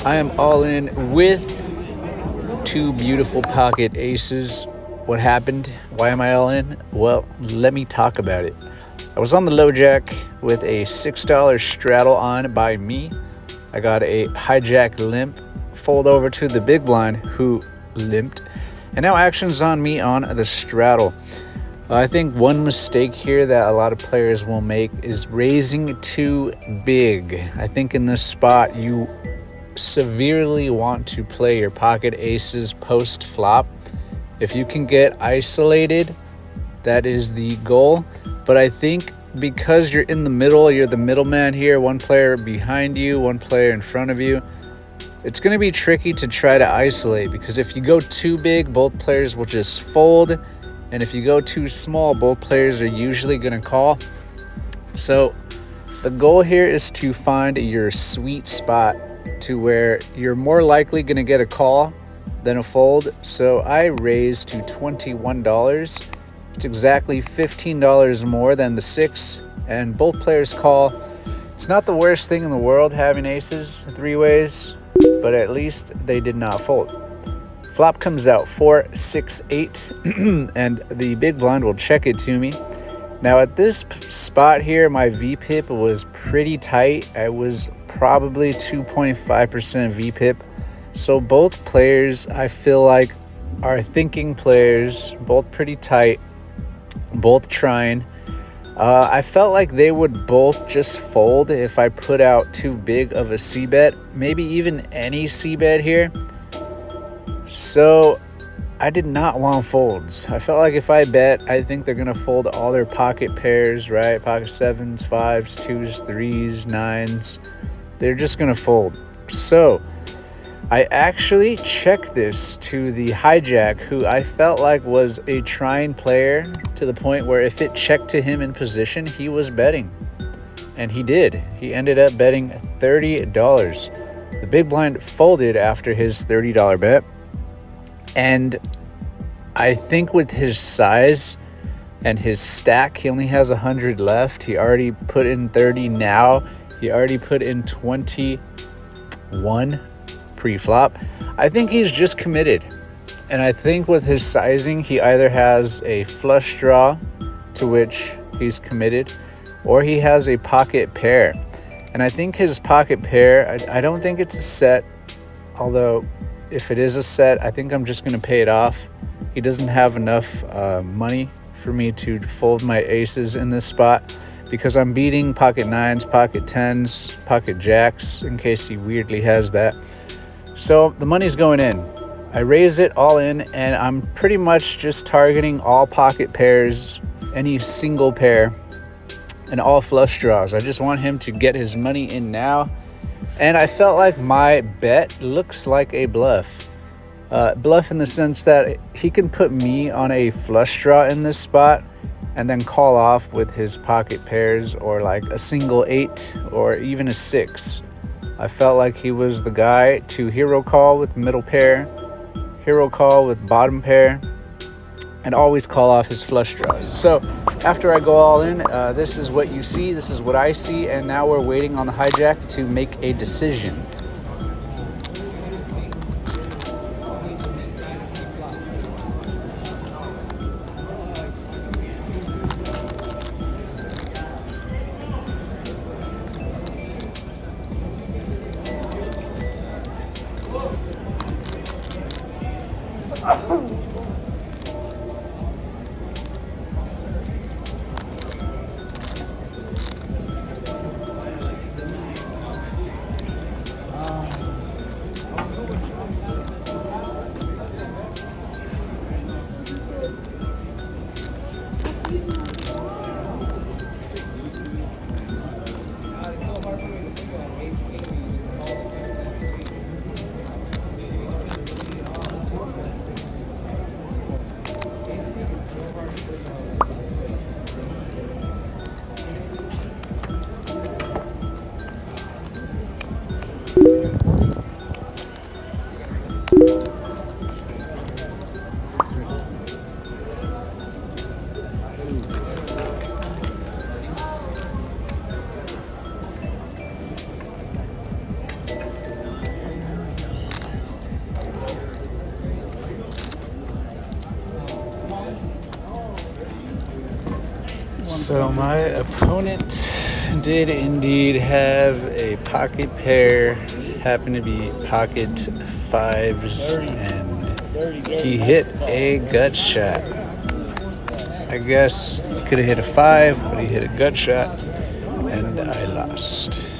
I am all in with two beautiful pocket aces. What happened? Why am I all in? Well, let me talk about it. I was on the low jack with a $6 straddle on by me. I got a hijack limp, fold over to the big blind who limped, and now action's on me on the straddle. I think one mistake here that a lot of players will make is raising too big. I think in this spot you severely want to play your pocket aces post flop. If you can get isolated, that is the goal. But I think because you're in the middle, you're the middleman here, one player behind you, one player in front of you, it's going to be tricky to try to isolate, because if you go too big, both players will just fold. And if you go too small, both players are usually going to call. So the goal here is to find your sweet spot to where you're more likely going to get a call than a fold. So I raised to $21. It's exactly $15 more than the 6, and both players call. It's not the worst thing in the world having aces three ways, but at least they did not fold. Flop comes out 4, 6, 8, and the big blind will check it to me. Now at this spot here, my VPIP was pretty tight. I was probably 2.5% VPIP. So both players, I feel like, are thinking players, both pretty tight, both trying. I felt like they would both just fold if I put out too big of a C-bet, maybe even any C-bet here. So I did not want folds. I felt like if I bet, I think they're going to fold all their pocket pairs, right? Pocket 7s, 5s, 2s, 3s, 9s. They're just going to fold. So I actually checked this to the hijack, who I felt like was a trying player to the point where if it checked to him in position, he was betting. And he did. He ended up betting $30. The big blind folded after his $30 bet. And I think with his size and his stack, he only has 100 left. He already put in 30 now. He already put in 21 pre-flop. I think he's just committed. And I think with his sizing, he either has a flush draw to which he's committed, or he has a pocket pair. And I think his pocket pair, I don't think it's a set, although if it is a set, I think I'm just going to pay it off. He doesn't have enough money for me to fold my aces in this spot, because I'm beating pocket 9s, pocket 10s, pocket jacks, in case he weirdly has that. So the money's going in. I raise it all in, and I'm pretty much just targeting all pocket pairs, any single pair, and all flush draws. I just want him to get his money in now. And I felt like my bet looks like a bluff. Bluff in the sense that he can put me on a flush draw in this spot and then call off with his pocket pairs, or like a single 8 or even a 6. I felt like he was the guy to hero call with middle pair, hero call with bottom pair, and always call off his flush draws. So after I go all in, this is what you see, this is what I see, and now we're waiting on the hijack to make a decision. So my opponent did indeed have a pocket pair, happened to be pocket fives, and he hit a gut shot. I guess could have hit a five, but he hit a gut shot, and I lost.